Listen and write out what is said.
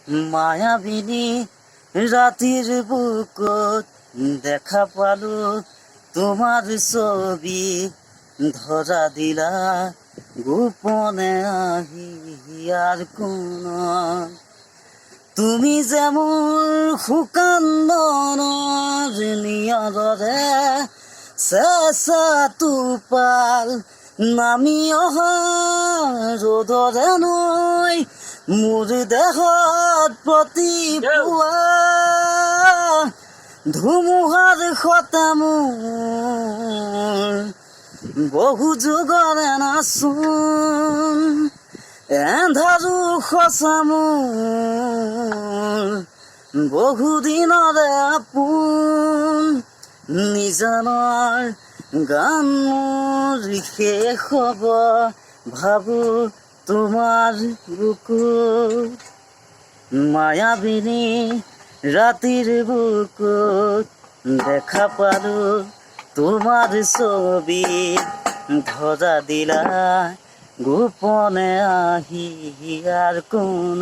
মায়াবিনী রাতির বুকত দেখা পালো তোমার ছবি, ধরা দিলা গোপনে আহি আর কোন। তুমি যেমন শুকান বনৰ নিয়ৰৰে চেঁচা টোপাল নামি অহা ৰ'দৰে নৈ মোৰ দেহত প্ৰতিপুৱা ধুমুহাৰ সতা মোৰ বহু যুগৰে নাচোন এন্ধাৰো সঁচা মোৰ বহু দিনৰে আপোন নিজানৰ গান মোৰ শেষ হ'ব ভাবো তোমাৰ বুকুত মায়াবিনী ৰাতিৰ বুকুত দেখা পালো তোমার ছবি, ধরা দিলা গোপনে আহি আর কোন।